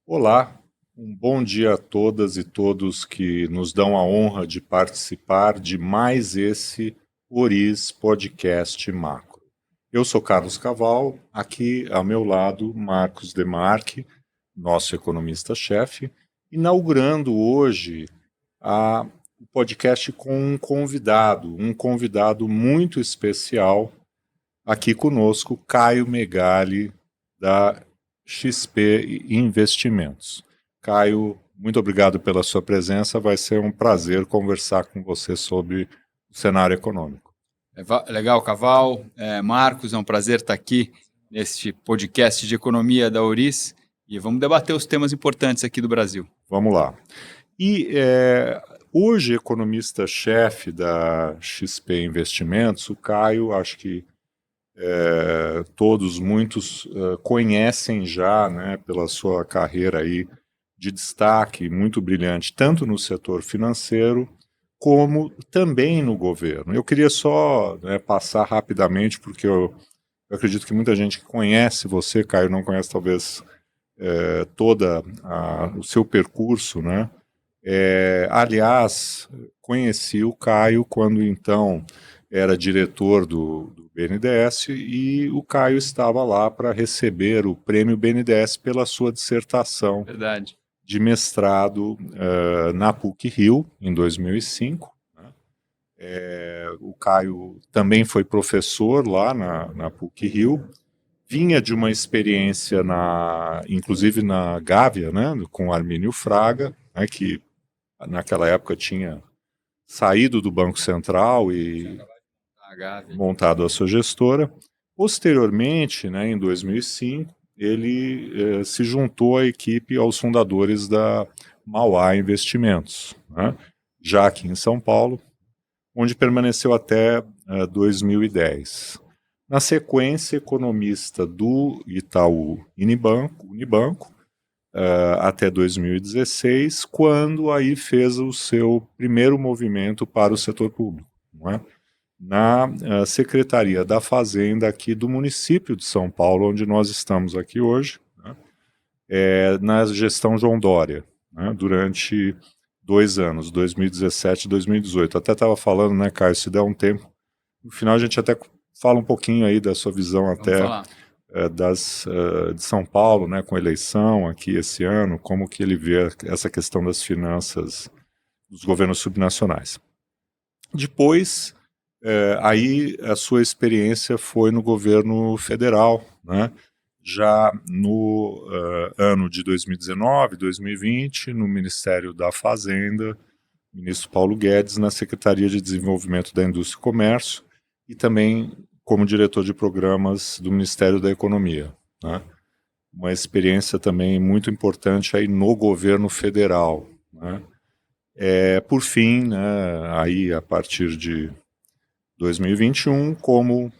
Olá, um bom dia a todas e todos que nos dão a honra de participar de mais esse Oriz Podcast Macro. Eu sou Carlos Caval, aqui ao meu lado Marcos Demarque, nosso economista-chefe, inaugurando hoje o podcast com um convidado muito especial aqui conosco, Caio Megali, da XP Investimentos. Caio, muito obrigado pela sua presença. Vai ser um prazer conversar com você sobre o cenário econômico. Legal, Caval. Marcos, é um prazer estar aqui neste podcast de economia da Oriz e vamos debater os temas importantes aqui do Brasil. Vamos lá. E hoje, economista-chefe da XP Investimentos, o Caio, acho que muitos conhecem já, né, pela sua carreira aí de destaque muito brilhante, tanto no setor financeiro como também no governo. Eu queria só passar rapidamente, porque eu acredito que muita gente que conhece você, Caio, não conhece talvez toda o seu percurso, né? Aliás, conheci o Caio quando então era diretor do BNDES e o Caio estava lá para receber o prêmio BNDES pela sua dissertação Verdade. de mestrado na PUC-Rio, em 2005. Né? O Caio também foi professor lá na PUC-Rio, vinha de uma experiência, inclusive na Gávea, né, com Armínio Fraga, né, que naquela época tinha saído do Banco Central e montado a sua gestora. Posteriormente, né, em 2005, ele se juntou à equipe, aos fundadores da Mauá Investimentos, né, já aqui em São Paulo, onde permaneceu até 2010. Na sequência, economista do Itaú Unibanco, até 2016, quando aí fez o seu primeiro movimento para o setor público, não é? Na Secretaria da Fazenda aqui do município de São Paulo, onde nós estamos aqui hoje, né? Na gestão João Dória, né? Durante 2 anos, 2017 e 2018. Até estava falando, né, Caio, se der um tempo, no final a gente até fala um pouquinho aí da sua visão até de São Paulo, né, com a eleição aqui esse ano, como que ele vê essa questão das finanças dos governos subnacionais. Depois, aí a sua experiência foi no governo federal, né, já no ano de 2019, 2020, no Ministério da Fazenda, ministro Paulo Guedes, na Secretaria de Desenvolvimento da Indústria e Comércio, e também como diretor de programas do Ministério da Economia, né? Uma experiência também muito importante aí no governo federal, né? Por fim, né, aí a partir de 2021, como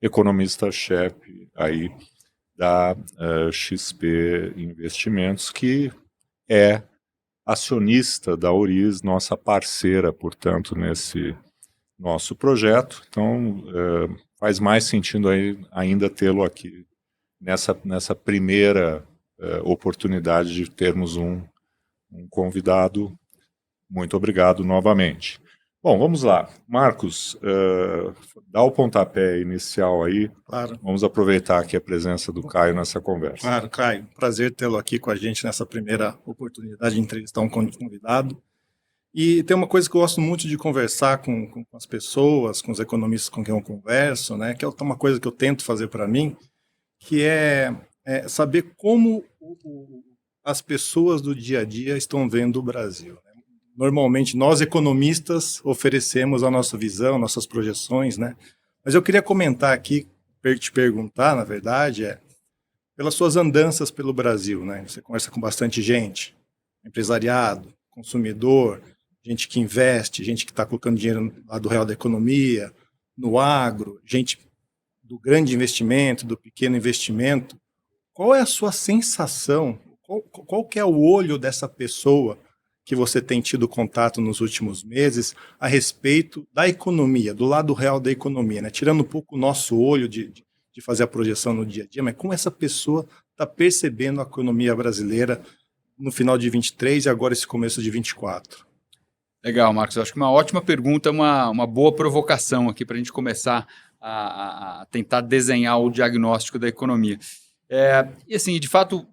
economista-chefe aí da XP Investimentos, que é acionista da Oriz, nossa parceira, portanto, nesse nosso projeto. Então, faz mais sentido ainda tê-lo aqui nessa primeira oportunidade de termos um convidado. Muito obrigado novamente. Bom, vamos lá. Marcos, dá o pontapé inicial aí. Claro. Vamos aproveitar aqui a presença do Caio nessa conversa. Claro, Caio. Prazer tê-lo aqui com a gente nessa primeira oportunidade de entrevistar um convidado. E tem uma coisa que eu gosto muito de conversar com as pessoas, com os economistas com quem eu converso, né, que é uma coisa que eu tento fazer para mim, que é saber como as pessoas do dia a dia estão vendo o Brasil. Né? Normalmente, nós economistas oferecemos a nossa visão, nossas projeções, né? Mas eu queria comentar aqui, te perguntar, na verdade, pelas suas andanças pelo Brasil, né? Você conversa com bastante gente, empresariado, consumidor, gente que investe, gente que está colocando dinheiro lá do real da economia, no agro, gente do grande investimento, do pequeno investimento. Qual é a sua sensação? Qual que é o olho dessa pessoa que você tem tido contato nos últimos meses a respeito da economia, do lado real da economia, né? Tirando um pouco o nosso olho de de fazer a projeção no dia a dia, mas como essa pessoa está percebendo a economia brasileira no final de 23 e agora esse começo de 24? Legal, Marcos. Acho que uma ótima pergunta, uma boa provocação aqui para a gente começar a tentar desenhar o diagnóstico da economia. E assim, de fato,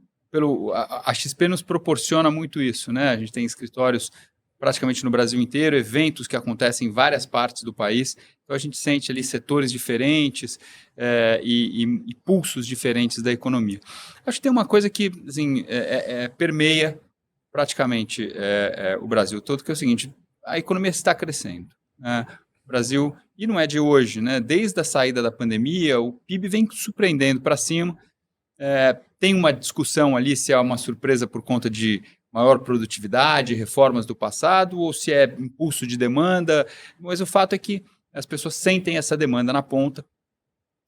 a XP nos proporciona muito isso, né? A gente tem escritórios praticamente no Brasil inteiro, eventos que acontecem em várias partes do país, então a gente sente ali setores diferentes e pulsos diferentes da economia. Acho que tem uma coisa que assim, permeia praticamente o Brasil todo, que é o seguinte: a economia está crescendo. O Brasil, e não é de hoje, né? Desde a saída da pandemia, o PIB vem surpreendendo para cima. Tem uma discussão ali se é uma surpresa por conta de maior produtividade, reformas do passado, ou se é impulso de demanda, mas o fato é que as pessoas sentem essa demanda na ponta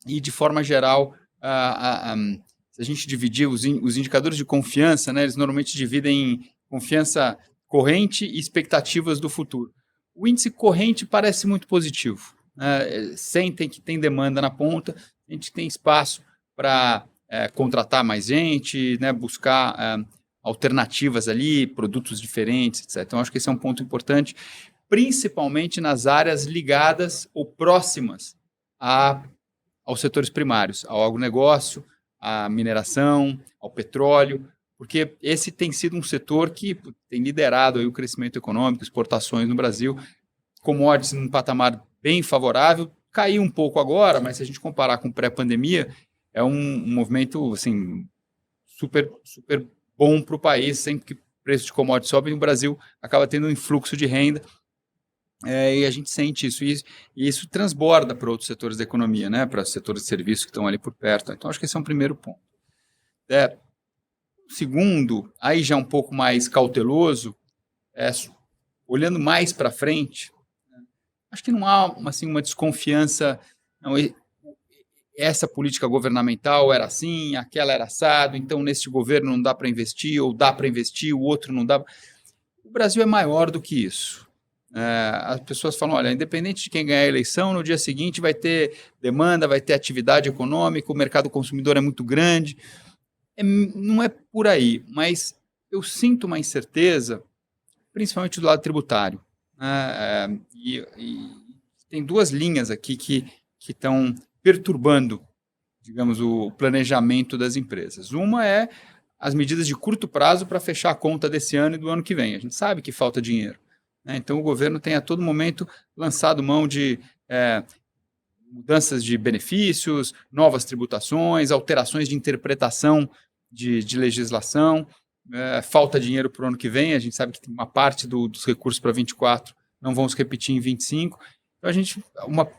e, de forma geral, se a gente dividir os indicadores de confiança, né, eles normalmente dividem em confiança corrente e expectativas do futuro. O índice corrente parece muito positivo, né? Sentem que tem demanda na ponta, a gente tem espaço para contratar mais gente, né, buscar alternativas ali, produtos diferentes, etc. Então, acho que esse é um ponto importante, principalmente nas áreas ligadas ou próximas aos setores primários, ao agronegócio, à mineração, ao petróleo, porque esse tem sido um setor que tem liderado aí o crescimento econômico, exportações no Brasil, commodities num patamar bem favorável, caiu um pouco agora, mas se a gente comparar com pré-pandemia, é um movimento assim, super, super bom para o país. Sempre que o preço de commodities sobe, o Brasil acaba tendo um influxo de renda, e a gente sente isso, e isso transborda para outros setores da economia, né? Para os setores de serviços que estão ali por perto. Então, acho que esse é um primeiro ponto. Segundo, aí já um pouco mais cauteloso, olhando mais para frente, acho que não há assim, uma desconfiança. Não, essa política governamental era assim, aquela era assado, então neste governo não dá para investir, ou dá para investir, o outro não dá. O Brasil é maior do que isso. As pessoas falam, olha, independente de quem ganhar a eleição, no dia seguinte vai ter demanda, vai ter atividade econômica, o mercado consumidor é muito grande. Não é por aí, mas eu sinto uma incerteza, principalmente do lado tributário. E tem duas linhas aqui que estão perturbando, digamos, o planejamento das empresas. Uma é as medidas de curto prazo para fechar a conta desse ano e do ano que vem. A gente sabe que falta dinheiro, né? Então, o governo tem a todo momento lançado mão de mudanças de benefícios, novas tributações, alterações de interpretação de legislação. Falta dinheiro para o ano que vem. A gente sabe que uma parte dos recursos para 24 não vão se repetir em 25. Então,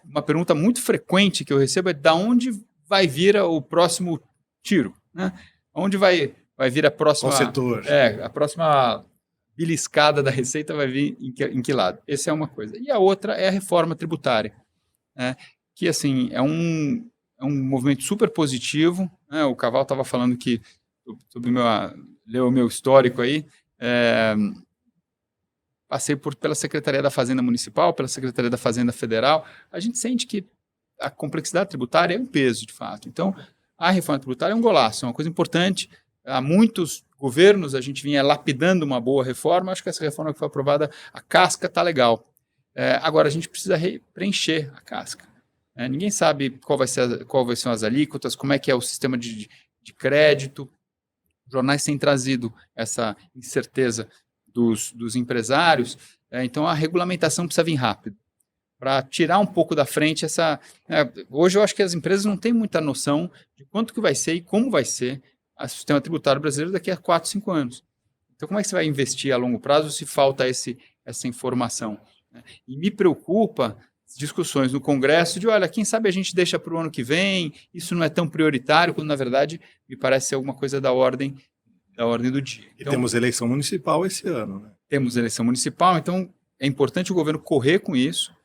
uma pergunta muito frequente que eu recebo é: da onde vai vir o próximo tiro, né? Onde vai vir a próxima... Qual setor? A próxima beliscada da Receita vai vir em que lado? Essa é uma coisa. E a outra é a reforma tributária, né? Que, assim, é um movimento super positivo, né? O Caval estava falando que, leu o meu histórico aí, passei pela Secretaria da Fazenda Municipal, pela Secretaria da Fazenda Federal. A gente sente que a complexidade tributária é um peso, de fato. Então, a reforma tributária é um golaço, é uma coisa importante. Há muitos governos a gente vinha lapidando uma boa reforma. Acho que essa reforma que foi aprovada, a casca está legal. Agora, a gente precisa preencher a casca. Ninguém sabe qual vai ser as alíquotas, como é que é o sistema de crédito. Os jornais têm trazido essa incerteza dos empresários, então a regulamentação precisa vir rápido, para tirar um pouco da frente essa... hoje eu acho que as empresas não têm muita noção de quanto que vai ser e como vai ser o sistema tributário brasileiro daqui a 4, 5 anos. Então, como é que você vai investir a longo prazo se falta essa informação? E me preocupa discussões no Congresso de, olha, quem sabe a gente deixa para o ano que vem, isso não é tão prioritário, quando na verdade me parece ser alguma coisa da ordem do dia. E então, temos eleição municipal esse ano, né? Temos eleição municipal, então é importante o governo correr com isso,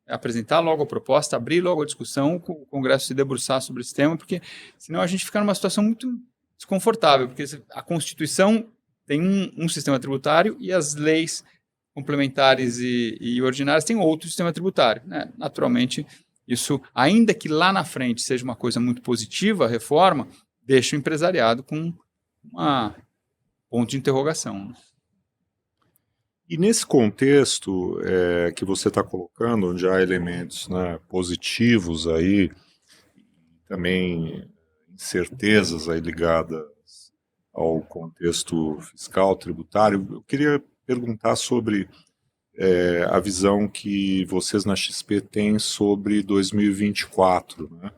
apresentar logo a proposta, abrir logo a discussão, o Congresso se debruçar sobre esse tema, porque senão a gente fica numa situação muito desconfortável, porque a Constituição tem um sistema tributário e as leis complementares e ordinárias têm outro sistema tributário, né? Naturalmente, Isso, ainda que lá na frente seja uma coisa muito positiva, a reforma, deixa o empresariado com um ponto de interrogação. E nesse contexto que você está colocando, onde há elementos, né, positivos aí, também incertezas aí ligadas ao contexto fiscal, tributário, eu queria perguntar sobre a visão que vocês na XP têm sobre 2024, né?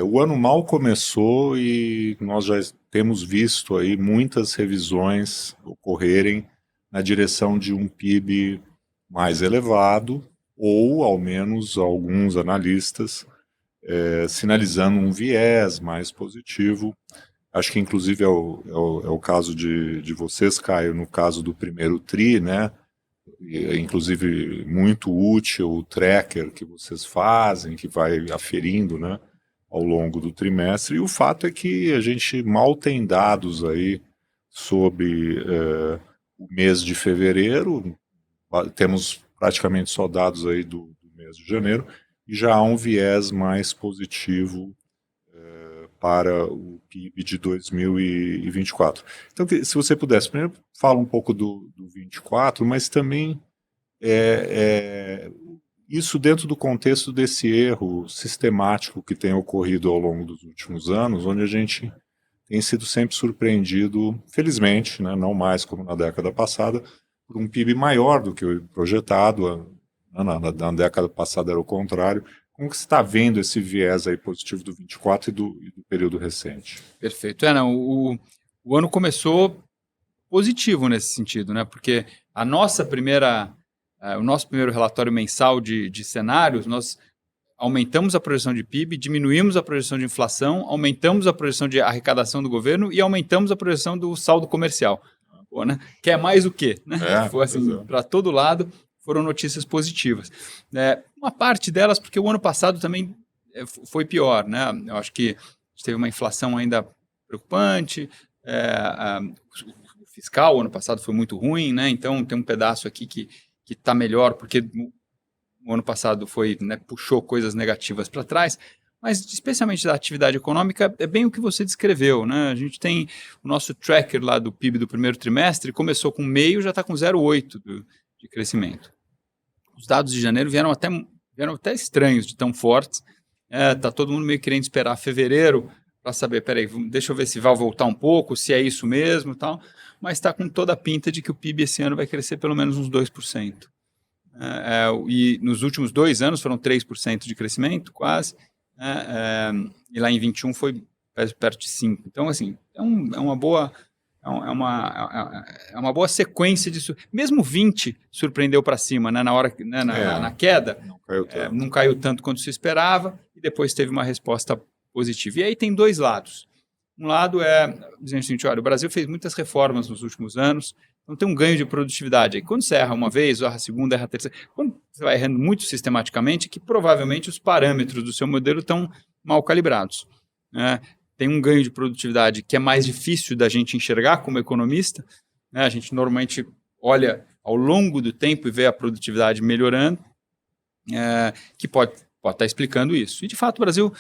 O ano mal começou e nós já temos visto aí muitas revisões ocorrerem na direção de um PIB mais elevado, ou ao menos alguns analistas sinalizando um viés mais positivo. Acho que inclusive é o caso de vocês, Caio, no caso do primeiro TRI, né? Inclusive muito útil o tracker que vocês fazem, que vai aferindo, né, ao longo do trimestre. E o fato é que a gente mal tem dados aí sobre o mês de fevereiro, temos praticamente só dados aí do mês de janeiro, e já há um viés mais positivo para o PIB de 2024. Então, se você pudesse, primeiro fala um pouco do 24, mas também isso dentro do contexto desse erro sistemático que tem ocorrido ao longo dos últimos anos, onde a gente tem sido sempre surpreendido, felizmente, né, não mais como na década passada, por um PIB maior do que o projetado. Na década passada era o contrário. Como que você está vendo esse viés aí positivo do 24 e do período recente? Perfeito. O ano começou positivo nesse sentido, né? Porque o nosso primeiro relatório mensal de cenários, nós aumentamos a projeção de PIB, diminuímos a projeção de inflação, aumentamos a projeção de arrecadação do governo e aumentamos a projeção do saldo comercial. Pô, né? Quer mais o quê? Né? Foi assim, para todo lado, foram notícias positivas. Uma parte delas, porque o ano passado também foi pior, né? Eu acho que a gente teve uma inflação ainda preocupante, o fiscal, o ano passado foi muito ruim, né? Então tem um pedaço aqui que está melhor, porque o ano passado puxou coisas negativas para trás, mas especialmente da atividade econômica, é bem o que você descreveu, né? A gente tem o nosso tracker lá do PIB do primeiro trimestre, começou com meio, já está com 0,8 de crescimento. Os dados de janeiro vieram até estranhos de tão fortes. Tá todo mundo meio querendo esperar fevereiro para saber, peraí, deixa eu ver se vai voltar um pouco, se é isso mesmo e tal, mas está com toda a pinta de que o PIB esse ano vai crescer pelo menos uns 2%. E nos últimos 2 anos foram 3% de crescimento, quase, e lá em 21 foi perto de 5%. Então, assim, é uma boa sequência disso. Mesmo 20 surpreendeu para cima, né, na hora, né, na queda, não caiu tanto quanto se esperava, e depois teve uma resposta positiva. E aí tem 2 lados. Um lado dizendo o seguinte, olha, o Brasil fez muitas reformas nos últimos anos, então tem um ganho de produtividade. Aí quando você erra uma vez, erra a segunda, erra a terceira, quando você vai errando muito sistematicamente, que provavelmente os parâmetros do seu modelo estão mal calibrados, né? Tem um ganho de produtividade que é mais difícil da gente enxergar como economista, né? A gente normalmente olha ao longo do tempo e vê a produtividade melhorando, que pode estar explicando isso. E, de fato, o Brasil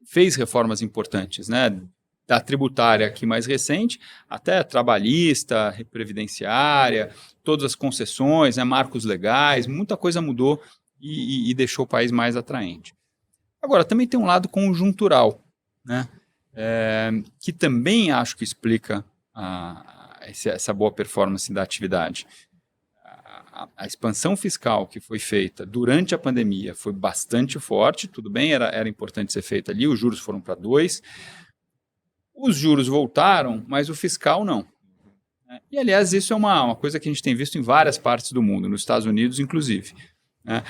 fez reformas importantes, né? Da tributária aqui mais recente, até trabalhista, previdenciária, todas as concessões, né? Marcos legais, muita coisa mudou e deixou o país mais atraente. Agora, também tem um lado conjuntural, né? Que também acho que explica essa boa performance da atividade. A expansão fiscal que foi feita durante a pandemia foi bastante forte, tudo bem, era importante ser feita ali, os juros foram para 2%, os juros voltaram, mas o fiscal não. E, aliás, isso é uma coisa que a gente tem visto em várias partes do mundo, nos Estados Unidos, inclusive, né?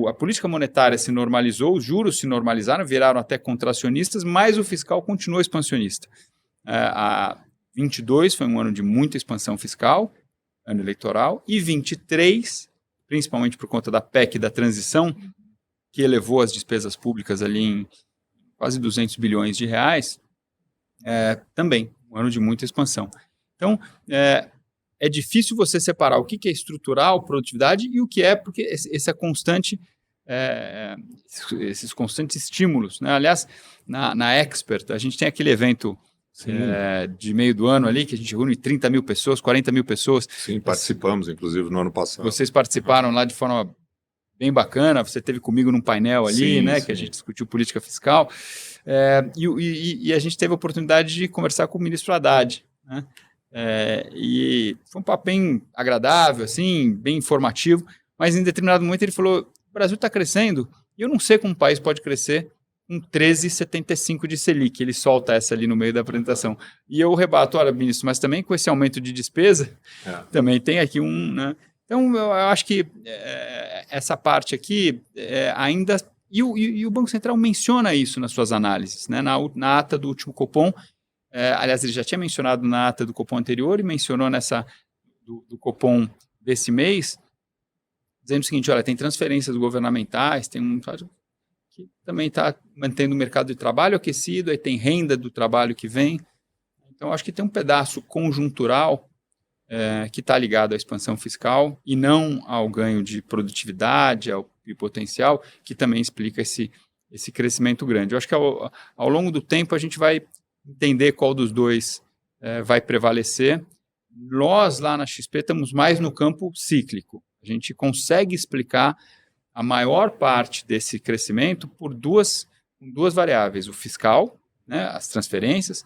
A política monetária se normalizou, os juros se normalizaram, viraram até contracionistas, mas o fiscal continuou expansionista. 22 foi um ano de muita expansão fiscal, ano eleitoral, e 23, principalmente por conta da PEC da transição, que elevou as despesas públicas ali em quase 200 bilhões de reais, também um ano de muita expansão. Então, é difícil você separar o que é estrutural, produtividade, e o que é, porque essa constante esses constantes estímulos, né? Aliás, na Expert, a gente tem aquele evento de meio do ano ali, que a gente reúne 30 mil pessoas, 40 mil pessoas. Sim, participamos, inclusive, no ano passado. Vocês participaram lá de forma bem bacana, você esteve comigo num painel ali, né, que a gente discutiu política fiscal, e a gente teve a oportunidade de conversar com o ministro Haddad, né? E foi um papo bem agradável, assim, bem informativo, mas em determinado momento ele falou: o Brasil está crescendo e eu não sei como um país pode crescer com 13,75 de Selic. Ele solta essa ali no meio da apresentação. E eu rebato: olha, ministro, mas também com esse aumento de despesa, também tem aqui né? Então, eu acho que essa parte aqui ainda... E o Banco Central menciona isso nas suas análises, né? Na ata do último Copom. Aliás, ele já tinha mencionado na ata do Copom anterior e mencionou nessa do Copom desse mês, dizendo o seguinte: olha, tem transferências governamentais, tem que também está mantendo o mercado de trabalho aquecido, aí tem renda do trabalho que vem. Então, acho que tem um pedaço conjuntural que está ligado à expansão fiscal e não ao ganho de produtividade, e potencial, que também explica esse crescimento grande. Eu acho que ao longo do tempo a gente vai entender qual dos dois vai prevalecer. Nós, lá na XP, estamos mais no campo cíclico. A gente consegue explicar a maior parte desse crescimento por duas variáveis: o fiscal, né, as transferências,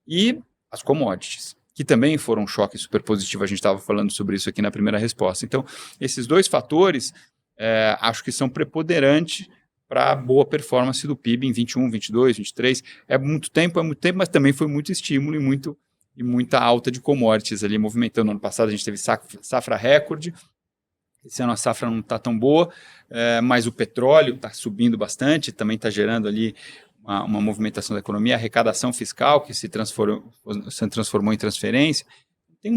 e as commodities, que também foram um choque super positivo. A gente estava falando sobre isso aqui na primeira resposta. Então, esses dois fatores acho que são preponderantes para a boa performance do PIB em 21, 22, 23. É muito tempo, mas também foi muito estímulo e muita alta de commodities ali movimentando. No ano passado a gente teve safra recorde. Esse ano a safra não está tão boa, mas o petróleo está subindo bastante, também está gerando ali uma movimentação da economia, a arrecadação fiscal que se transformou em transferência. Tem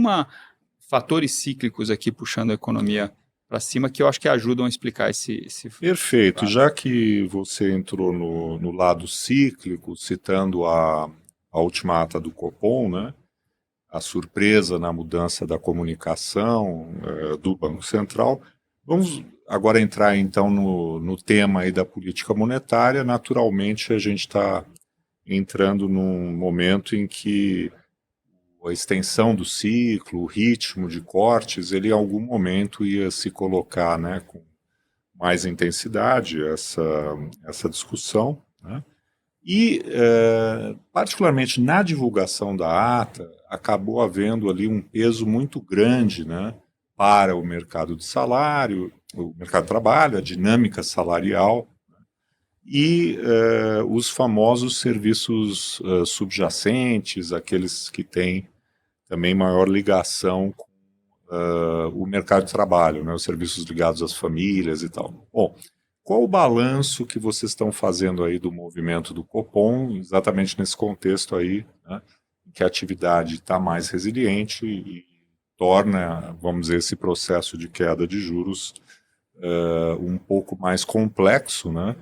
fatores cíclicos aqui puxando a economia para cima que eu acho que ajudam a explicar esse... Perfeito. Já que você entrou no lado cíclico, citando a última ata do Copom, né? A surpresa na mudança da comunicação do Banco Central. Vamos agora entrar, então, no tema aí da política monetária. Naturalmente, a gente está entrando num momento em que a extensão do ciclo, o ritmo de cortes, ele em algum momento ia se colocar, né, com mais intensidade essa discussão, né? E, particularmente na divulgação da ata, acabou havendo ali um peso muito grande, né, para o mercado de salário, o mercado de trabalho, a dinâmica salarial, né, e os famosos serviços subjacentes, aqueles que têm também maior ligação com o mercado de trabalho, né, os serviços ligados às famílias e tal. Bom, qual o balanço que vocês estão fazendo aí do movimento do Copom, exatamente nesse contexto aí, né, que a atividade está mais resiliente e torna, vamos dizer, esse processo de queda de juros um pouco mais complexo, né?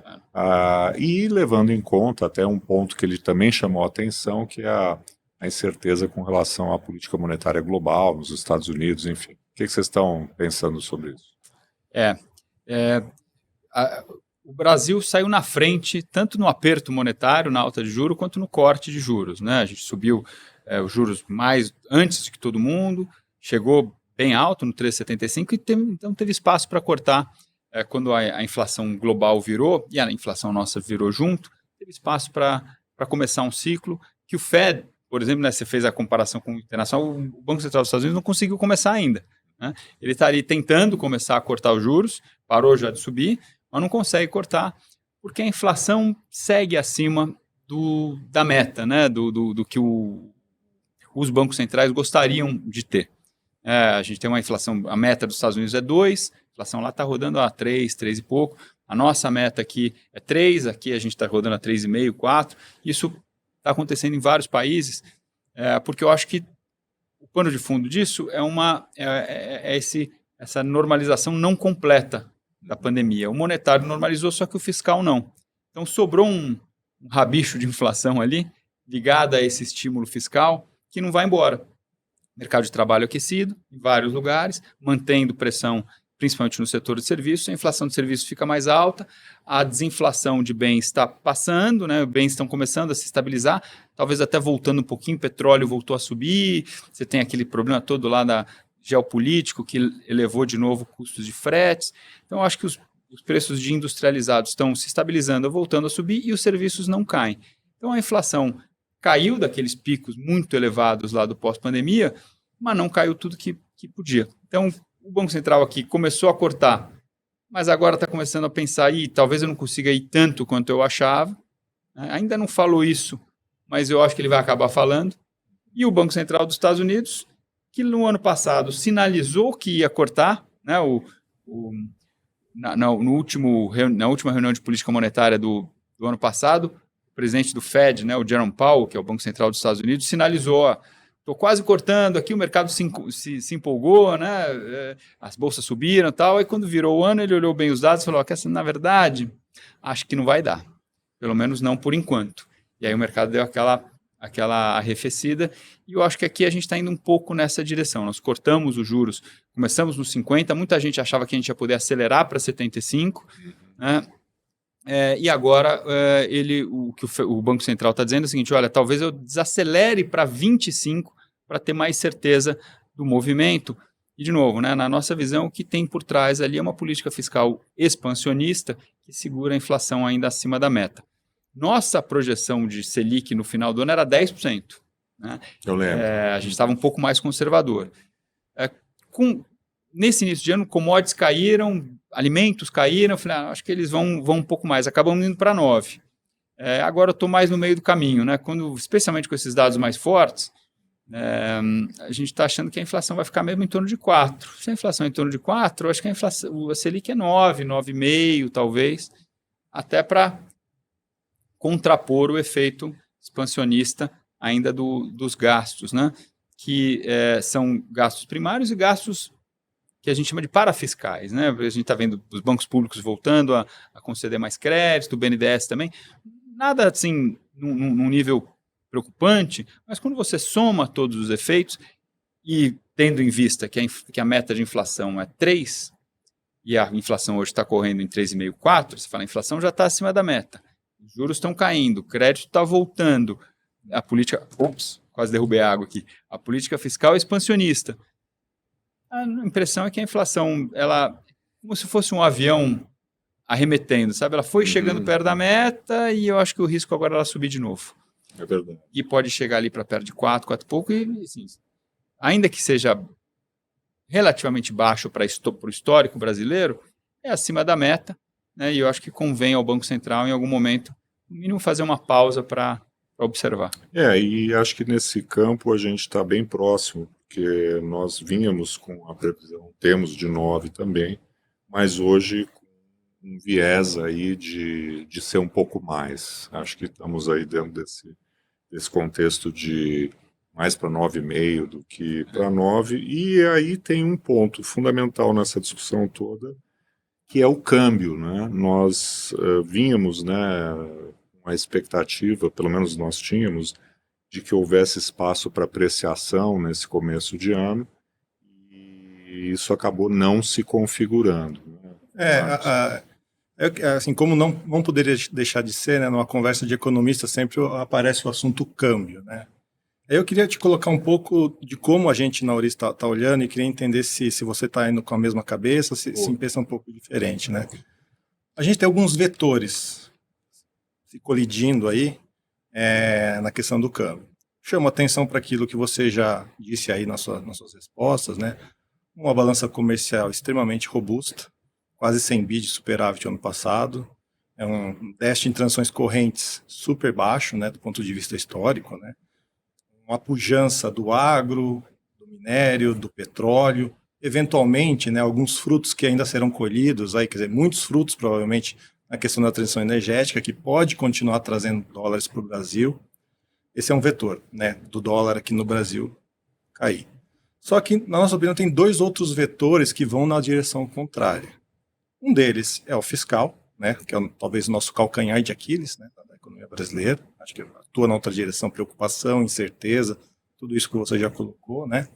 E levando em conta até um ponto que ele também chamou a atenção, que é a incerteza com relação à política monetária global, nos Estados Unidos, enfim. O que vocês estão pensando sobre isso? O Brasil saiu na frente, tanto no aperto monetário, na alta de juros, quanto no corte de juros, né? A gente subiu os juros mais antes que todo mundo, chegou bem alto no 3,75 e então teve espaço para cortar quando a inflação global virou, e a inflação nossa virou junto, teve espaço para começar um ciclo que o Fed, por exemplo, né, você fez a comparação com o internacional, o Banco Central dos Estados Unidos não conseguiu começar ainda, né? Ele está ali tentando começar a cortar os juros, parou já de subir, mas não consegue cortar, porque a inflação segue acima da meta, né, do que os bancos centrais gostariam de ter. A gente tem uma inflação, a meta dos Estados Unidos é 2, a inflação lá está rodando a 3 e pouco, a nossa meta aqui é 3, aqui a gente está rodando a 3,5, 4, isso está acontecendo em vários países, porque eu acho que o pano de fundo disso é essa normalização não completa da pandemia. O monetário normalizou, só que o fiscal não. Então sobrou um rabicho de inflação ali, ligado a esse estímulo fiscal, que não vai embora. Mercado de trabalho aquecido, em vários lugares, mantendo pressão, principalmente no setor de serviços, a inflação de serviços fica mais alta, a desinflação de bens está passando, né? Bens estão começando a se estabilizar, talvez até voltando um pouquinho, petróleo voltou a subir, você tem aquele problema todo lá da geopolítico que elevou de novo custos de fretes. Então, eu acho que os preços de industrializados estão se estabilizando, voltando a subir, e os serviços não caem. Então, a inflação caiu daqueles picos muito elevados lá do pós-pandemia, mas não caiu tudo que podia. Então, o Banco Central aqui começou a cortar, mas agora está começando a pensar, talvez eu não consiga ir tanto quanto eu achava. Ainda não falou isso, mas eu acho que ele vai acabar falando. E o Banco Central dos Estados Unidos, que no ano passado sinalizou que ia cortar, né, na última reunião de política monetária do ano passado, o presidente do Fed, né, o Jerome Powell, que é o Banco Central dos Estados Unidos, sinalizou: estou quase cortando aqui, o mercado se empolgou, né, as bolsas subiram e tal. Aí quando virou o ano, ele olhou bem os dados e falou: na verdade, acho que não vai dar, pelo menos não por enquanto. E aí o mercado deu aquela arrefecida, e eu acho que aqui a gente está indo um pouco nessa direção. Nós cortamos os juros, começamos nos 50, muita gente achava que a gente ia poder acelerar para 75, né? E agora o que o Banco Central está dizendo é o seguinte: olha, talvez eu desacelere para 25 para ter mais certeza do movimento. E, de novo, né, na nossa visão, o que tem por trás ali é uma política fiscal expansionista que segura a inflação ainda acima da meta. Nossa projeção de Selic no final do ano era 10%. Né? Eu lembro. A gente estava um pouco mais conservador. Nesse início de ano, commodities caíram, alimentos caíram, eu falei: acho que eles vão um pouco mais. Acabamos indo para 9%. Agora eu estou mais no meio do caminho, né? Especialmente com esses dados mais fortes, a gente está achando que a inflação vai ficar mesmo em torno de 4%. Se a inflação é em torno de 4%, eu acho que a Selic é 9%, 9,5% talvez, até para contrapor o efeito expansionista ainda dos gastos, né? Que são gastos primários e gastos que a gente chama de parafiscais, né? A gente está vendo os bancos públicos voltando a conceder mais crédito, o BNDES também. Nada assim num nível preocupante, mas quando você soma todos os efeitos e tendo em vista que a meta de inflação é 3%, e a inflação hoje está correndo em 3,5%, 4%, você fala: a inflação já está acima da meta. Os juros estão caindo, o crédito está voltando, a política... quase derrubei a água aqui. A política fiscal é expansionista. A impressão é que a inflação, ela, como se fosse um avião arremetendo, sabe? Ela foi chegando perto da meta, e eu acho que o risco agora é ela subir de novo. É verdade. E pode chegar ali para perto de 4 e pouco, e assim, ainda que seja relativamente baixo para o histórico brasileiro, é acima da meta. Né, e eu acho que convém ao Banco Central, em algum momento, no mínimo, fazer uma pausa para observar. E acho que nesse campo a gente está bem próximo, porque nós vínhamos com a previsão, temos de 9 também, mas hoje com um viés aí de ser um pouco mais. Acho que estamos aí dentro desse contexto de mais para 9,5 do que para 9, e aí tem um ponto fundamental nessa discussão toda, que é o câmbio, né? Nós vínhamos, né, com a expectativa, pelo menos nós tínhamos, de que houvesse espaço para apreciação nesse começo de ano, e isso acabou não se configurando. Né? Assim, como não poderia deixar de ser, né, numa conversa de economista sempre aparece o assunto câmbio, né? Eu queria te colocar um pouco de como a gente na Ouriça está olhando, e queria entender se você está indo com a mesma cabeça, se pensa um pouco diferente, né? A gente tem alguns vetores se colidindo aí na questão do câmbio. Chamo atenção para aquilo que você já disse aí nas suas respostas, né? Uma balança comercial extremamente robusta, quase 100 bi de superávit ano passado, um déficit em transações correntes super baixo, né, do ponto de vista histórico, né? Uma pujança do agro, do minério, do petróleo, eventualmente, né, alguns frutos que ainda serão colhidos, aí, quer dizer, muitos frutos provavelmente na questão da transição energética, que pode continuar trazendo dólares para o Brasil. Esse é um vetor, né, do dólar aqui no Brasil cair. Só que, na nossa opinião, tem dois outros vetores que vão na direção contrária. Um deles é o fiscal, né, que é talvez o nosso calcanhar de Aquiles, né, da economia brasileira. Acho que atua na outra direção, preocupação, incerteza, tudo isso que você já colocou, né?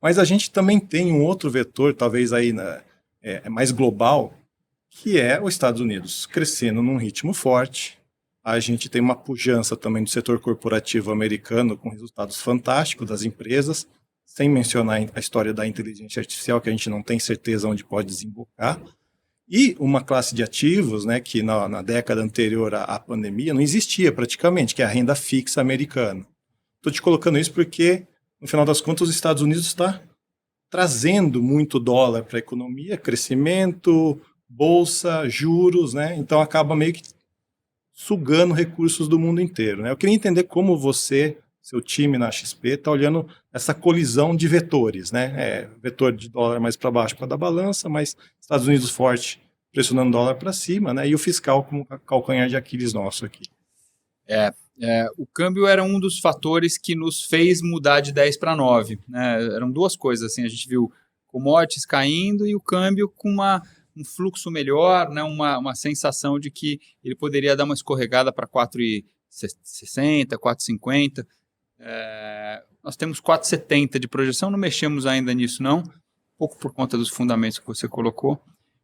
Mas a gente também tem um outro vetor, talvez aí mais global, que é os Estados Unidos crescendo num ritmo forte. A gente tem uma pujança também do setor corporativo americano com resultados fantásticos das empresas, sem mencionar a história da inteligência artificial, que a gente não tem certeza onde pode desembocar. E uma classe de ativos, né, que na década anterior à pandemia não existia praticamente, que é a renda fixa americana. Estou te colocando isso porque, no final das contas, os Estados Unidos está trazendo muito dólar para a economia, crescimento, bolsa, juros, né? Então acaba meio que sugando recursos do mundo inteiro, né? Eu queria entender como você, seu time na XP, está olhando essa colisão de vetores, né? Vetor de dólar mais para baixo para dar balança, mas Estados Unidos forte pressionando dólar para cima, né? E o fiscal como calcanhar de Aquiles nosso aqui. O câmbio era um dos fatores que nos fez mudar de 10 para 9. Né? Eram duas coisas, assim, a gente viu commodities caindo e o câmbio com um fluxo melhor, né? uma sensação de que ele poderia dar uma escorregada para 4,60, 4,50. Nós temos 4,70 de projeção, não mexemos ainda nisso não, um pouco por conta dos fundamentos que você colocou,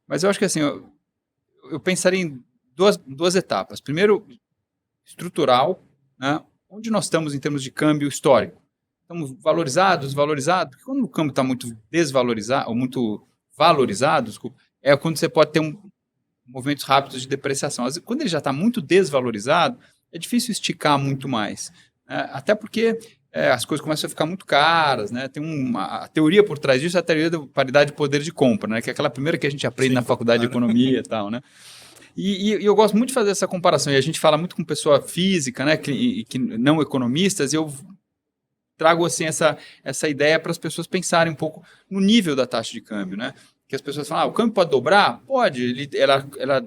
mas eu acho que assim, eu pensaria em duas etapas. Primeiro, estrutural, né? Onde nós estamos em termos de câmbio histórico. Estamos valorizados, desvalorizados, porque quando o câmbio está muito desvalorizado, ou muito valorizado, desculpa, é quando você pode ter movimentos rápidos de depreciação. Quando ele já está muito desvalorizado, é difícil esticar muito mais. Até porque as coisas começam a ficar muito caras, né? Tem a teoria por trás disso, é a teoria da paridade de poder de compra, né? Que é aquela primeira que a gente aprende na faculdade de economia e tal, né? E eu gosto muito de fazer essa comparação, e a gente fala muito com pessoa física, né, que não economistas, e eu trago assim, essa ideia para as pessoas pensarem um pouco no nível da taxa de câmbio, né? Que as pessoas falam, o câmbio pode dobrar? Pode, ele era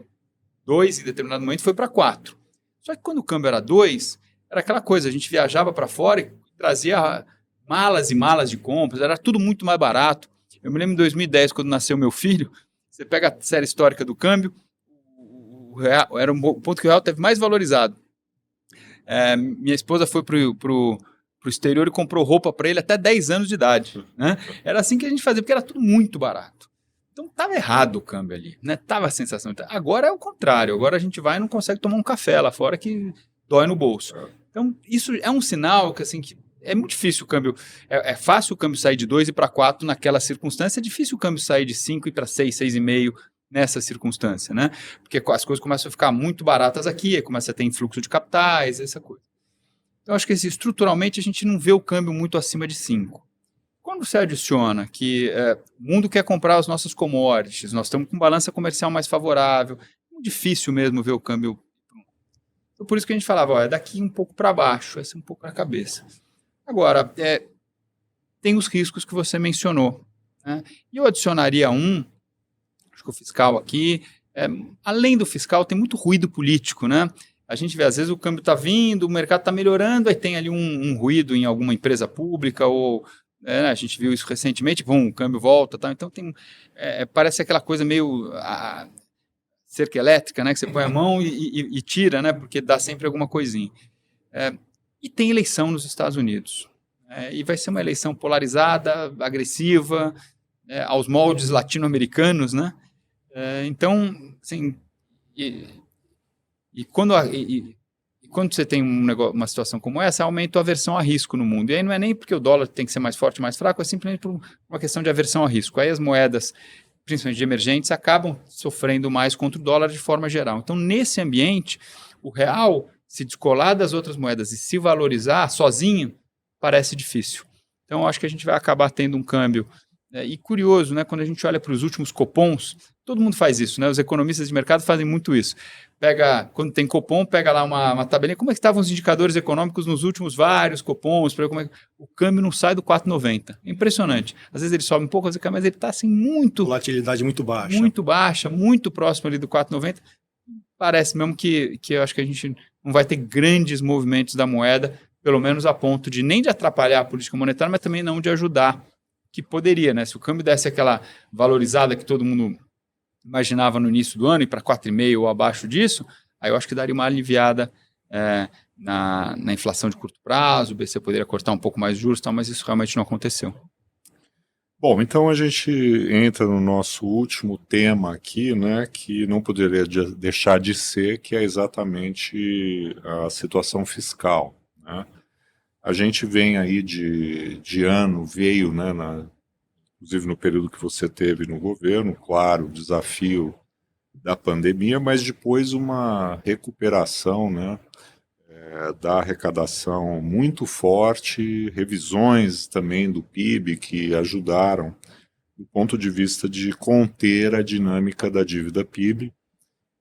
2 em determinado momento, foi para 4. Só que quando o câmbio era 2, era aquela coisa, a gente viajava para fora e trazia malas e malas de compras, era tudo muito mais barato. Eu me lembro em 2010, quando nasceu meu filho, você pega a série histórica do câmbio, era um ponto que o real teve mais valorizado. Minha esposa foi pro exterior e comprou roupa para ele até 10 anos de idade. Né? Era assim que a gente fazia, porque era tudo muito barato. Então estava errado o câmbio ali, né? Tava a sensação. Agora é o contrário, agora a gente vai e não consegue tomar um café lá fora que dói no bolso. Então isso é um sinal que, assim, que é muito difícil o câmbio. É fácil o câmbio sair de 2 e para 4 naquela circunstância, é difícil o câmbio sair de 5 e para 6, 6,5 nessa circunstância, né? Porque as coisas começam a ficar muito baratas aqui, aí começa a ter influxo de capitais, essa coisa. Então, acho que estruturalmente a gente não vê o câmbio muito acima de 5. Quando você adiciona que o mundo quer comprar as nossas commodities, nós estamos com balança comercial mais favorável, é muito difícil mesmo ver o câmbio. Então, por isso que a gente falava, é daqui um pouco para baixo, esse um pouco na cabeça. Agora, tem os riscos que você mencionou. Né? E eu adicionaria acho que o fiscal aqui, além do fiscal, tem muito ruído político, né? A gente vê, às vezes, o câmbio está vindo, o mercado está melhorando, aí tem ali um ruído em alguma empresa pública, ou a gente viu isso recentemente, o câmbio volta, tá? Então parece aquela coisa meio cerca elétrica, né? Que você põe a mão e tira, né? Porque dá sempre alguma coisinha. E tem eleição nos Estados Unidos. E vai ser uma eleição polarizada, agressiva, aos moldes latino-americanos, né? Então, assim, quando você tem uma situação como essa, aumenta a aversão a risco no mundo. E aí não é nem porque o dólar tem que ser mais forte, mais fraco, é simplesmente por uma questão de aversão a risco. Aí as moedas, principalmente de emergentes, acabam sofrendo mais contra o dólar de forma geral. Então, nesse ambiente, o real se descolar das outras moedas e se valorizar sozinho, parece difícil. Então, eu acho que a gente vai acabar tendo um câmbio. E curioso, né, quando a gente olha para os últimos cupons, todo mundo faz isso, né? Os economistas de mercado fazem muito isso. Quando tem cupom, pega lá uma tabelinha, como é que estavam os indicadores econômicos nos últimos vários cupons, o câmbio não sai do 4,90. É impressionante. Às vezes ele sobe um pouco, às vezes mas ele está assim muito... Volatilidade muito baixa. Muito baixa, muito próximo ali do 4,90. Parece mesmo que eu acho que a gente não vai ter grandes movimentos da moeda, pelo menos a ponto de nem de atrapalhar a política monetária, mas também não de ajudar, que poderia, né? Se o câmbio desse aquela valorizada que todo mundo imaginava no início do ano, e para 4,5 ou abaixo disso, aí eu acho que daria uma aliviada na inflação de curto prazo, o BC poderia cortar um pouco mais de juros, mas isso realmente não aconteceu. Bom, então a gente entra no nosso último tema aqui, né, que não poderia deixar de ser, que é exatamente a situação fiscal, né? A gente vem aí de ano, veio, né, inclusive no período que você teve no governo, claro, o desafio da pandemia, mas depois uma recuperação, né, da arrecadação muito forte, revisões também do PIB que ajudaram do ponto de vista de conter a dinâmica da dívida PIB.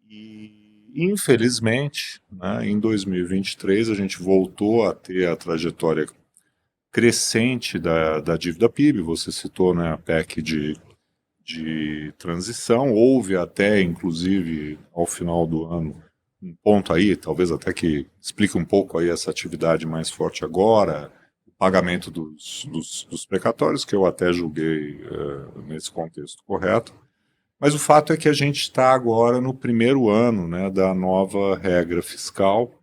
E, infelizmente, né, em 2023, a gente voltou a ter a trajetória crescente da dívida PIB. Você citou, né, a PEC de transição. Houve até, inclusive, ao final do ano, um ponto aí, talvez até que explique um pouco aí essa atividade mais forte agora, pagamento dos precatórios, que eu até julguei nesse contexto correto. Mas o fato é que a gente está agora no primeiro ano, né, da nova regra fiscal.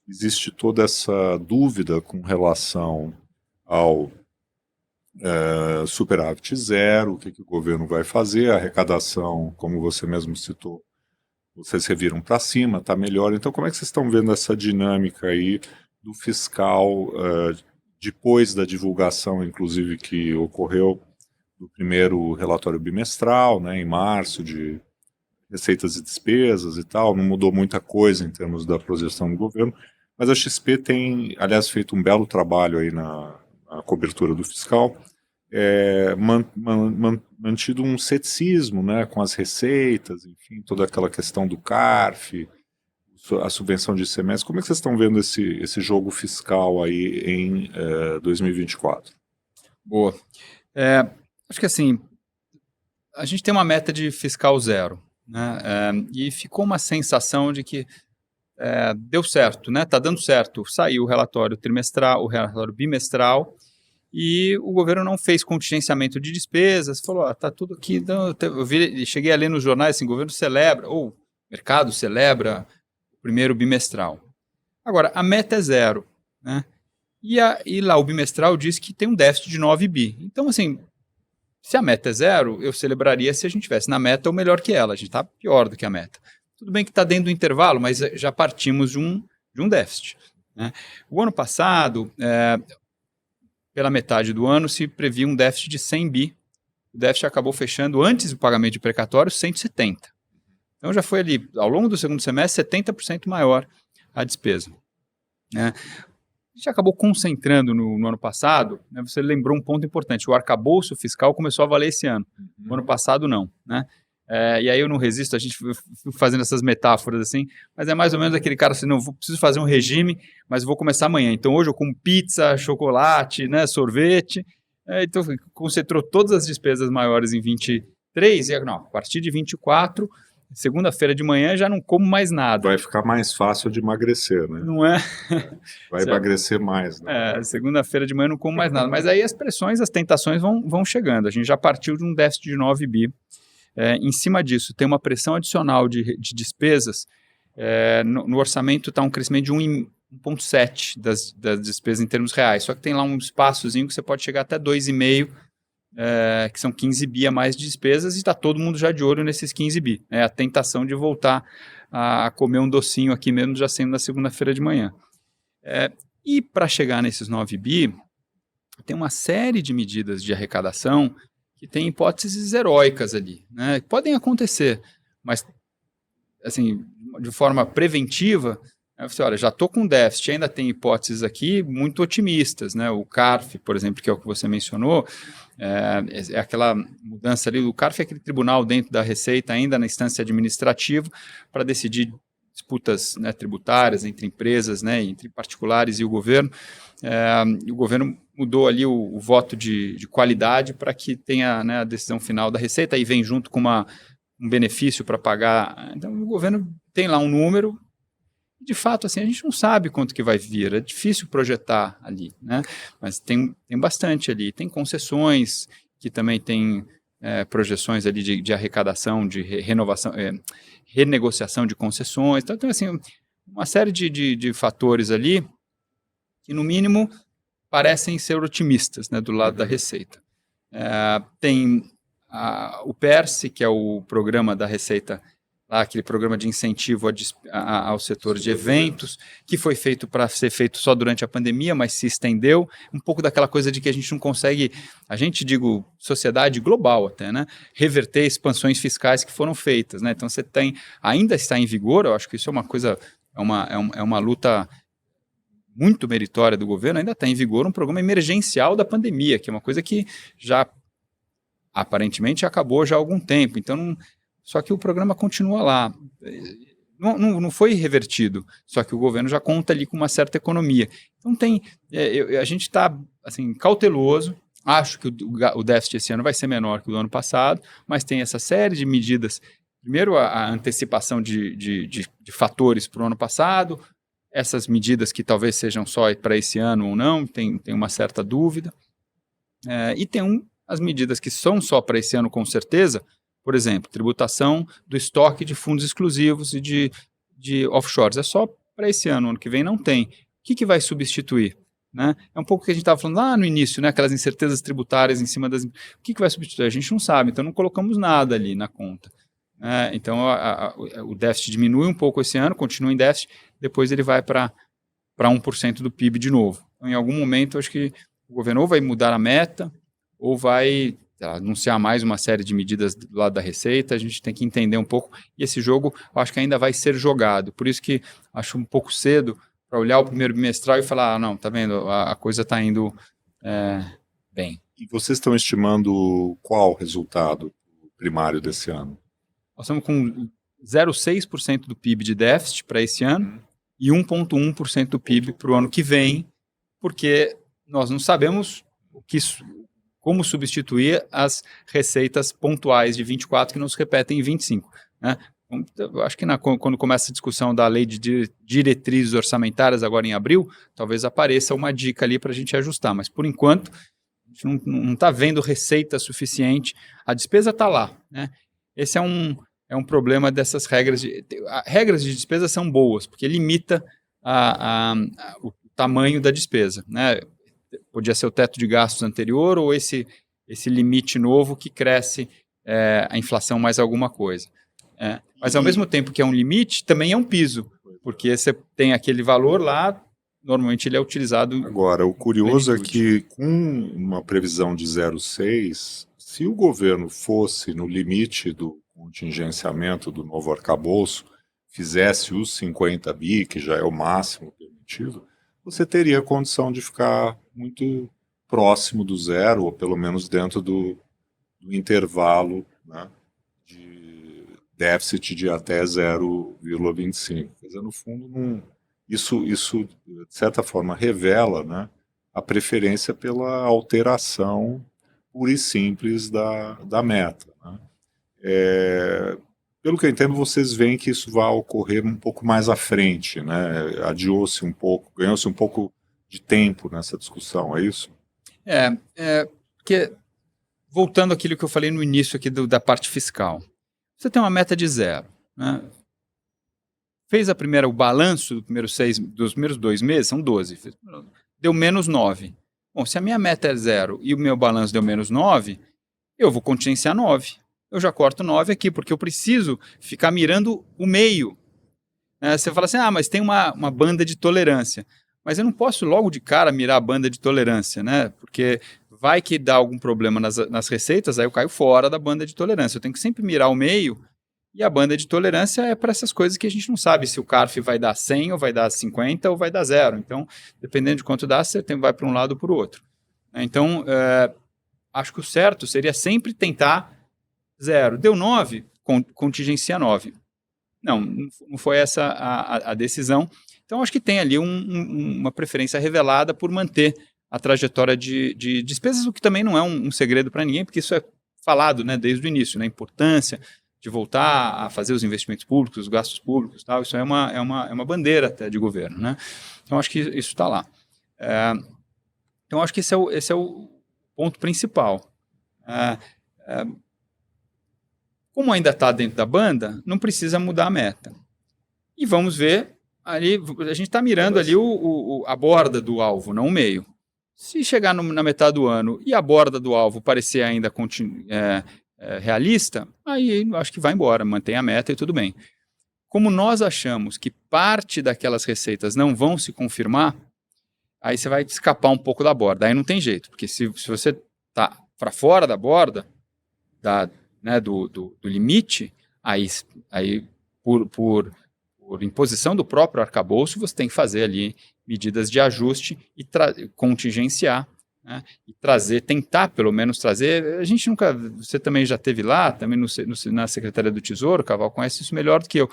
Existe toda essa dúvida com relação ao superávit zero, o que o governo vai fazer, a arrecadação, como você mesmo citou, vocês reviram para cima, está melhor. Então, como é que vocês estão vendo essa dinâmica aí do fiscal depois da divulgação, inclusive, que ocorreu do primeiro relatório bimestral, né, em março, de receitas e despesas e tal? Não mudou muita coisa em termos da projeção do governo, mas a XP tem, aliás, feito um belo trabalho aí na cobertura do fiscal, mantido um ceticismo, né, com as receitas, enfim, toda aquela questão do CARF, a subvenção de ICMS. Como é que vocês estão vendo esse jogo fiscal aí em 2024? Boa. Acho que assim, a gente tem uma meta de fiscal zero, né? E ficou uma sensação de que deu certo, né? Tá dando certo. Saiu o relatório trimestral, o relatório bimestral, e o governo não fez contingenciamento de despesas, falou, tá tudo aqui. Então, cheguei a ler nos jornais assim, o governo celebra, ou o mercado celebra o primeiro bimestral. Agora, a meta é zero, né? E lá o bimestral diz que tem um déficit de 9 bi. Então, assim, se a meta é zero, eu celebraria se a gente tivesse na meta ou melhor que ela. A gente está pior do que a meta. Tudo bem que está dentro do intervalo, mas já partimos de um déficit, né? O ano passado, pela metade do ano, se previa um déficit de 100 bi. O déficit acabou fechando, antes do pagamento de precatório, 170. Então já foi ali, ao longo do segundo semestre, 70% maior a despesa, né? A gente acabou concentrando no ano passado, né? Você lembrou um ponto importante, o arcabouço fiscal começou a valer esse ano, no ano passado não, né? E aí eu não resisto, a gente fica fazendo essas metáforas assim, mas é mais ou menos aquele cara assim, não, preciso fazer um regime, mas vou começar amanhã. Então hoje eu como pizza, chocolate, né, sorvete, então concentrou todas as despesas maiores em 23, e não, a partir de 24, segunda-feira de manhã já não como mais nada. Vai ficar mais fácil de emagrecer, né? Não é? Vai emagrecer mais, né? Segunda-feira de manhã não como mais nada. Mas aí as pressões, as tentações vão chegando. A gente já partiu de um déficit de 9 bi. Em cima disso, tem uma pressão adicional de despesas. No orçamento está um crescimento de 1,7 das despesas em termos reais. Só que tem lá um espaçozinho que você pode chegar até 2,5, que são 15 bi a mais de despesas, e está todo mundo já de olho nesses 15 bi. A tentação de voltar a comer um docinho aqui mesmo, já sendo na segunda-feira de manhã. E para chegar nesses 9 bi, tem uma série de medidas de arrecadação que tem hipóteses heróicas ali, né? Podem acontecer, mas assim, de forma preventiva, você olha, já estou com déficit, ainda tem hipóteses aqui muito otimistas, né? O CARF, por exemplo, que é o que você mencionou, é aquela mudança ali, o CARF é aquele tribunal dentro da Receita, ainda na instância administrativa, para decidir disputas, né, tributárias entre empresas, né, entre particulares e o governo. O governo mudou ali o voto de qualidade para que tenha, né, a decisão final da Receita, e vem junto com um benefício para pagar. Então o governo tem lá um número. De fato, assim, a gente não sabe quanto que vai vir, é difícil projetar ali, né? Mas tem bastante ali, tem concessões que também tem projeções ali de arrecadação, de renovação, renegociação de concessões. Então, tem assim, uma série de fatores ali que, no mínimo, parecem ser otimistas, né, do lado da Receita. Tem o PERSE, que é o programa da Receita, aquele programa de incentivo ao setor de eventos, que foi feito para ser feito só durante a pandemia, mas se estendeu. Um pouco daquela coisa de que a gente não consegue, digo, sociedade global até, né? Reverter expansões fiscais que foram feitas, né? Então você ainda está em vigor, eu acho que isso é uma coisa, é uma luta muito meritória do governo, ainda está em vigor um programa emergencial da pandemia, que é uma coisa que já aparentemente acabou já há algum tempo. Então, só que o programa continua lá. Não foi revertido, só que o governo já conta ali com uma certa economia. Então a gente está assim, cauteloso. Acho que o déficit esse ano vai ser menor que o do ano passado, mas tem essa série de medidas. Primeiro, a antecipação de fatores para o ano passado, essas medidas que talvez sejam só para esse ano ou não, tem uma certa dúvida. E tem as medidas que são só para esse ano, com certeza. Por exemplo, tributação do estoque de fundos exclusivos e de offshores. É só para esse ano, ano que vem não tem. O que vai substituir? Né? É um pouco o que a gente estava falando lá no início, né? Aquelas incertezas tributárias em cima das... O que vai substituir? A gente não sabe, então não colocamos nada ali na conta. Então o déficit diminui um pouco esse ano, continua em déficit, depois ele vai para 1% do PIB de novo. Então, em algum momento, acho que o governo ou vai mudar a meta, ou vai anunciar mais uma série de medidas do lado da Receita. A gente tem que entender um pouco, e esse jogo eu acho que ainda vai ser jogado, por isso que acho um pouco cedo para olhar o primeiro bimestral e falar, não, tá vendo, a coisa está indo bem. E vocês estão estimando qual resultado primário desse ano? Nós estamos com 0,6% do PIB de déficit para esse ano e 1,1% do PIB para o ano que vem, porque nós não sabemos como substituir as receitas pontuais de 24 que não se repetem em 25. Né? Eu acho que quando começa a discussão da lei de diretrizes orçamentárias, agora em abril, talvez apareça uma dica ali para a gente ajustar, mas por enquanto a gente não está vendo receita suficiente, a despesa está lá. Né? Esse é um problema dessas regras. Regras de despesa são boas, porque limita o tamanho da despesa. Né? Podia ser o teto de gastos anterior ou esse limite novo que cresce a inflação mais alguma coisa. Mas, ao mesmo tempo que é um limite, também é um piso, porque você tem aquele valor lá, normalmente ele é utilizado... Agora, o curioso é que, com uma previsão de 0,6, se o governo fosse no limite do contingenciamento do novo arcabouço, fizesse os 50 bi, que já é o máximo permitido, você teria condição de ficar muito próximo do zero, ou pelo menos dentro do intervalo, né, de déficit de até 0,25. Quer dizer, no fundo, isso, de certa forma, revela, né, a preferência pela alteração pura e simples da meta. Né? Pelo que eu entendo, vocês veem que isso vai ocorrer um pouco mais à frente, né? Adiou-se um pouco, ganhou-se um pouco de tempo nessa discussão, é isso? Porque, voltando àquilo que eu falei no início aqui da parte fiscal, você tem uma meta de 0, né? Fez o balanço dos primeiros 2 meses, são 12, deu menos 9. Bom, se a minha meta é 0 e o meu balanço deu menos 9, eu vou contingenciar 9. Eu já corto 9 aqui, porque eu preciso ficar mirando o meio. Você fala assim, mas tem uma banda de tolerância. Mas eu não posso logo de cara mirar a banda de tolerância, né? Porque vai que dá algum problema nas receitas, aí eu caio fora da banda de tolerância. Eu tenho que sempre mirar o meio, e a banda de tolerância é para essas coisas que a gente não sabe se o CARF vai dar 100, ou vai dar 50, ou vai dar 0. Então, dependendo de quanto dá, você vai para um lado ou para o outro. Então, acho que o certo seria sempre tentar 0. Deu 9, contingencia 9. Não foi essa a decisão. Então, acho que tem ali uma preferência revelada por manter a trajetória de despesas, o que também não é um segredo para ninguém, porque isso é falado, né, desde o início, né, a importância de voltar a fazer os investimentos públicos, os gastos públicos, tal. Isso é uma bandeira até de governo. Né? Então, acho que isso está lá. Então, acho que esse é o ponto principal. Como ainda está dentro da banda, não precisa mudar a meta. E vamos ver, ali, a gente está mirando ali a borda do alvo, não o meio. Se chegar na metade do ano e a borda do alvo parecer ainda realista, aí eu acho que vai embora, mantém a meta e tudo bem. Como nós achamos que parte daquelas receitas não vão se confirmar, aí você vai escapar um pouco da borda. Aí não tem jeito, porque se você está para fora da borda, do limite, aí por imposição do próprio arcabouço, você tem que fazer ali medidas de ajuste e contingenciar, né, e tentar pelo menos trazer. A gente nunca, você também já esteve lá, também na Secretaria do Tesouro, Caval conhece isso melhor do que eu.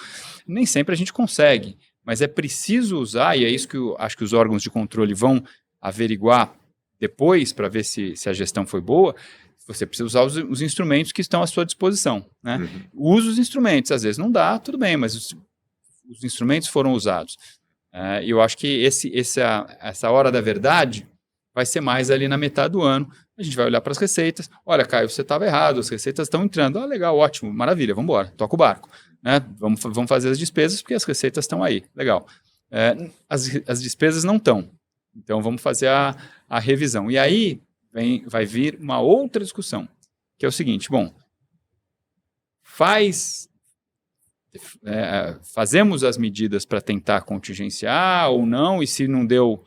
Nem sempre a gente consegue, mas é preciso usar, e é isso que eu acho que os órgãos de controle vão averiguar depois para ver se a gestão foi boa. Você precisa usar os instrumentos que estão à sua disposição, né? Usa os instrumentos, às vezes não dá, tudo bem, mas os instrumentos foram usados. E eu acho que essa hora da verdade vai ser mais ali na metade do ano. A gente vai olhar para as receitas. Olha, Caio, você estava errado, as receitas estão entrando. Ah, legal, ótimo, maravilha, vamos embora, toca o barco. Né? Vamos fazer as despesas porque as receitas estão aí, legal. As despesas não estão, então vamos fazer a revisão. E aí vai vir uma outra discussão, que é o seguinte, bom, fazemos as medidas para tentar contingenciar ou não, e se não deu,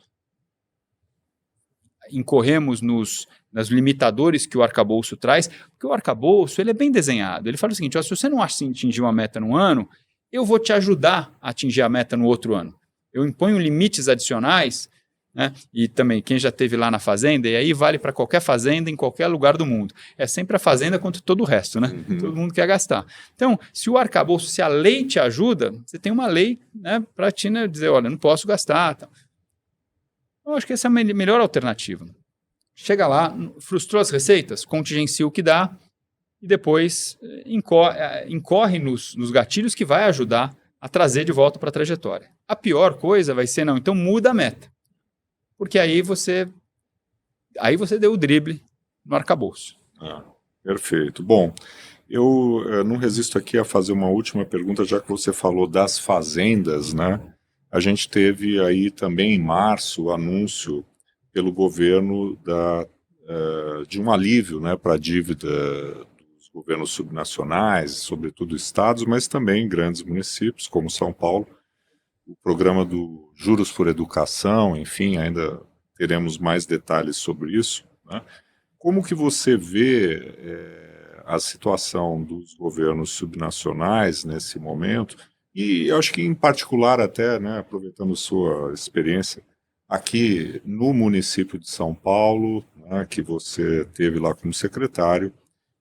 incorremos nos limitadores que o arcabouço traz, porque o arcabouço ele é bem desenhado. Ele fala o seguinte, se você não atingir uma meta no ano, eu vou te ajudar a atingir a meta no outro ano. Eu imponho limites adicionais, né? E também, quem já esteve lá na fazenda, e aí vale para qualquer fazenda em qualquer lugar do mundo. É sempre a fazenda contra todo o resto, né? Todo mundo quer gastar. Então, se o arcabouço, se a lei te ajuda, você tem uma lei, né, para te, né, dizer, olha, não posso gastar. Tá. Eu acho que essa é a melhor alternativa. Chega lá, frustrou as receitas, contingencia o que dá e depois incorre nos gatilhos que vai ajudar a trazer de volta para a trajetória. A pior coisa vai ser, não, então muda a meta. Porque aí você deu o drible no arcabouço. Perfeito. Bom, eu não resisto aqui a fazer uma última pergunta, já que você falou das fazendas, né? A gente teve aí também em março o anúncio pelo governo de um alívio, né, para a dívida dos governos subnacionais, sobretudo estados, mas também grandes municípios, como São Paulo. O programa do Juros por Educação, enfim, ainda teremos mais detalhes sobre isso, né? Como que você vê a situação dos governos subnacionais nesse momento? E eu acho que, em particular, até, né, aproveitando sua experiência, aqui no município de São Paulo, né, que você teve lá como secretário,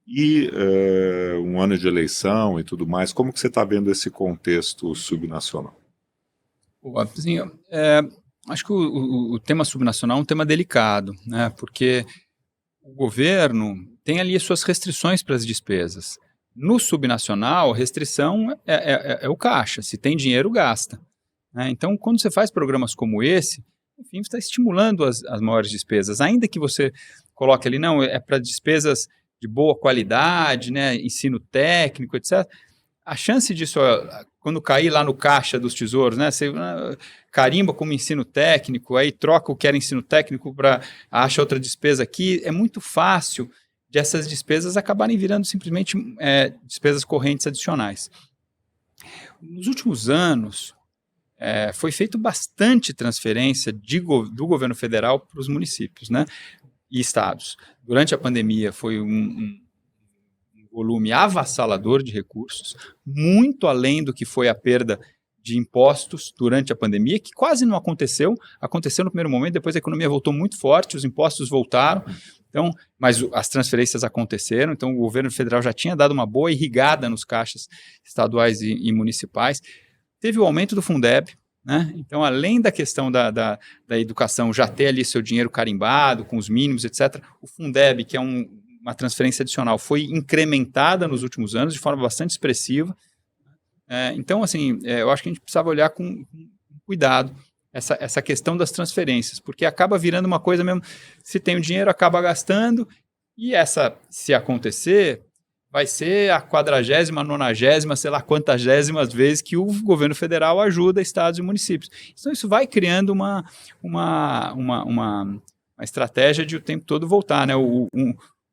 e um ano de eleição e tudo mais, como que você está vendo esse contexto subnacional? Assim, acho que o tema subnacional é um tema delicado, né? Porque o governo tem ali as suas restrições para as despesas. No subnacional, a restrição é o caixa. Se tem dinheiro, gasta. Né? Então, quando você faz programas como esse, enfim, você está estimulando as maiores despesas. Ainda que você coloque ali, não, é para despesas de boa qualidade, né? Ensino técnico, etc., a chance disso, quando cair lá no caixa dos tesouros, né, você carimba como ensino técnico, aí troca o que era ensino técnico para acha outra despesa aqui, é muito fácil de essas despesas acabarem virando simplesmente despesas correntes adicionais. Nos últimos anos, foi feito bastante transferência do governo federal para os municípios, né, e estados. Durante a pandemia foi um volume avassalador de recursos, muito além do que foi a perda de impostos durante a pandemia, que quase não aconteceu. Aconteceu no primeiro momento, depois a economia voltou muito forte, os impostos voltaram, então, mas as transferências aconteceram, então o governo federal já tinha dado uma boa irrigada nos caixas estaduais e municipais. Teve o aumento do Fundeb, né? Então, além da questão da educação já ter ali seu dinheiro carimbado, com os mínimos, etc., o Fundeb, que é uma transferência adicional, foi incrementada nos últimos anos de forma bastante expressiva. Então, assim, eu acho que a gente precisava olhar com cuidado essa questão das transferências, porque acaba virando uma coisa mesmo, se tem o dinheiro, acaba gastando, e se acontecer, vai ser a 40ª, 90ª, sei lá quantagésimas vezes que o governo federal ajuda estados e municípios. Então, isso vai criando uma estratégia de o tempo todo voltar, né? O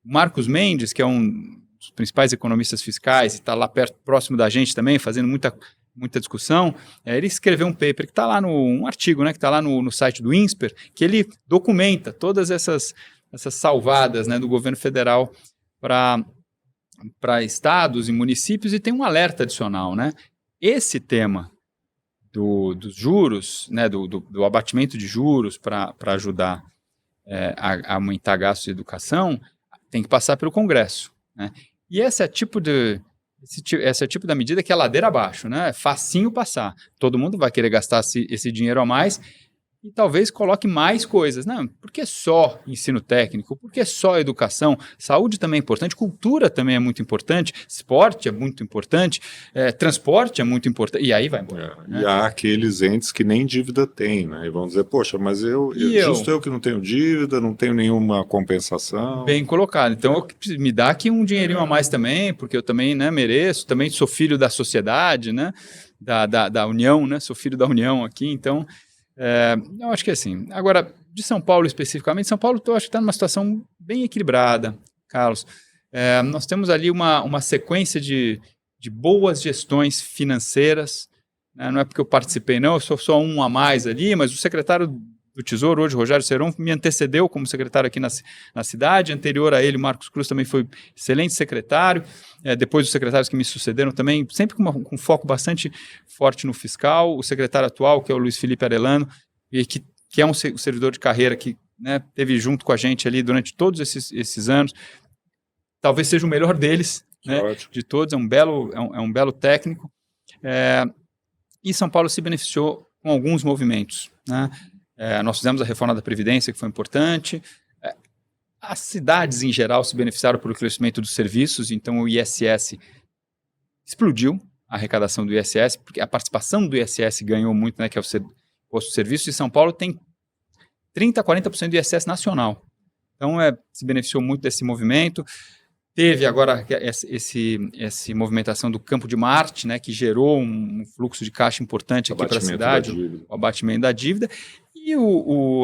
Marcos Mendes, que é um dos principais economistas fiscais e está lá próximo da gente também, fazendo muita discussão, ele escreveu um paper que está lá um artigo, né, que está lá no site do INSPER, que ele documenta todas essas salvadas, né, do governo federal para estados e municípios, e tem um alerta adicional, né? Esse tema dos juros, né, do abatimento de juros para ajudar a aumentar gastos de educação, tem que passar pelo Congresso, né? E esse é tipo da medida que é ladeira abaixo, né? É facinho passar. Todo mundo vai querer gastar esse dinheiro a mais e talvez coloque mais coisas. Não, por que só ensino técnico? Por que só educação? Saúde também é importante, cultura também é muito importante, esporte é muito importante, transporte é muito importante, e aí vai embora. Né? E há aqueles entes que nem dívida têm, né? E vão dizer, poxa, mas justo eu que não tenho dívida, não tenho nenhuma compensação. Bem colocado. Então, me dá aqui um dinheirinho a mais também, porque eu também, né, mereço, também sou filho da sociedade, né? Da União, né? Sou filho da União aqui, então... eu acho que é assim. Agora, de São Paulo especificamente, São Paulo eu acho que está numa situação bem equilibrada, Carlos. Nós temos ali uma sequência de boas gestões financeiras, né? Não é porque eu participei, não, eu sou só um a mais ali, mas o secretário do Tesouro, hoje, Rogério Seron, me antecedeu como secretário aqui na cidade. Anterior a ele, Marcos Cruz também foi excelente secretário. Depois os secretários que me sucederam também, sempre com foco bastante forte no fiscal. O secretário atual, que é o Luiz Felipe Arellano, e que é um servidor de carreira que, né, teve junto com a gente ali durante todos esses anos. Talvez seja o melhor deles, né, de todos. É um belo técnico. E São Paulo se beneficiou com alguns movimentos, né? Nós fizemos a reforma da Previdência, que foi importante. As cidades, em geral, se beneficiaram pelo crescimento dos serviços, então o ISS explodiu, a arrecadação do ISS, porque a participação do ISS ganhou muito, né, que é o imposto de serviço, e São Paulo tem 30% a 40% do ISS nacional. Então, se beneficiou muito desse movimento. Teve agora essa movimentação do Campo de Marte, né, que gerou um fluxo de caixa importante aqui para a cidade, o abatimento da dívida. E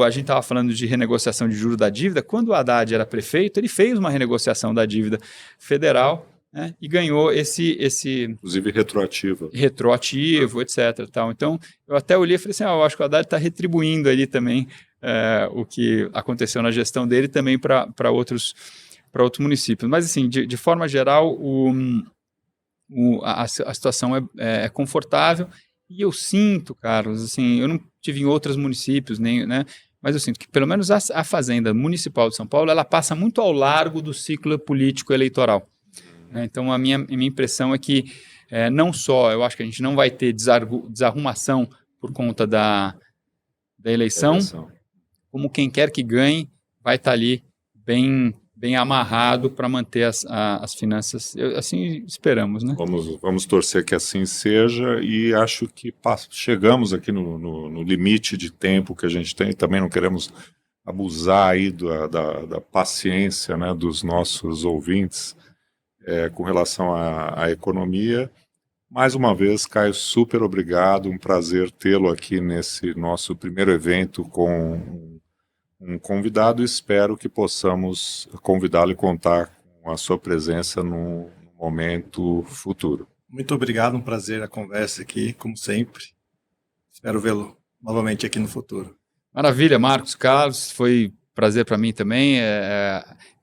a gente estava falando de renegociação de juros da dívida. Quando o Haddad era prefeito, ele fez uma renegociação da dívida federal, né, e ganhou esse... Inclusive retroativo, etc. Tal. Então, eu até olhei e falei assim, eu acho que o Haddad está retribuindo ali também o que aconteceu na gestão dele também para outros municípios. Mas, assim, de forma geral, a situação é confortável. E eu sinto, Carlos, assim, eu não tive em outros municípios, né, mas eu sinto que, pelo menos, a Fazenda Municipal de São Paulo, ela passa muito ao largo do ciclo político eleitoral. Então, a minha impressão é que, não só, eu acho que a gente não vai ter desarrumação por conta da eleição, como quem quer que ganhe vai estar ali bem amarrado para manter as finanças. Assim esperamos, né? Vamos torcer que assim seja, e acho que chegamos aqui no limite de tempo que a gente tem. Também não queremos abusar aí da paciência, né, dos nossos ouvintes com relação à economia. Mais uma vez, Caio, super obrigado, um prazer tê-lo aqui nesse nosso primeiro evento com um convidado. Espero que possamos convidá-lo e contar com a sua presença no momento futuro. Muito obrigado, um prazer a conversa aqui, como sempre. Espero vê-lo novamente aqui no futuro. Maravilha, Marcos, Carlos, foi prazer para mim também.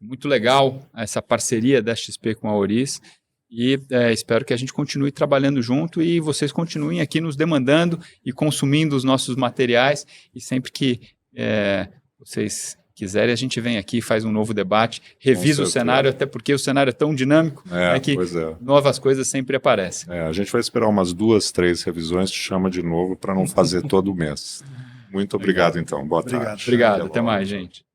Muito legal essa parceria da XP com a Auris. E espero que a gente continue trabalhando junto e vocês continuem aqui nos demandando e consumindo os nossos materiais. E sempre que vocês quiserem, a gente vem aqui, faz um novo debate, revisa o cenário, até porque o cenário é tão dinâmico que novas coisas sempre aparecem. A gente vai esperar umas 2, 3 revisões, te chama de novo para não fazer todo mês. Muito obrigado, então. Boa tarde. Obrigado, até mais, gente.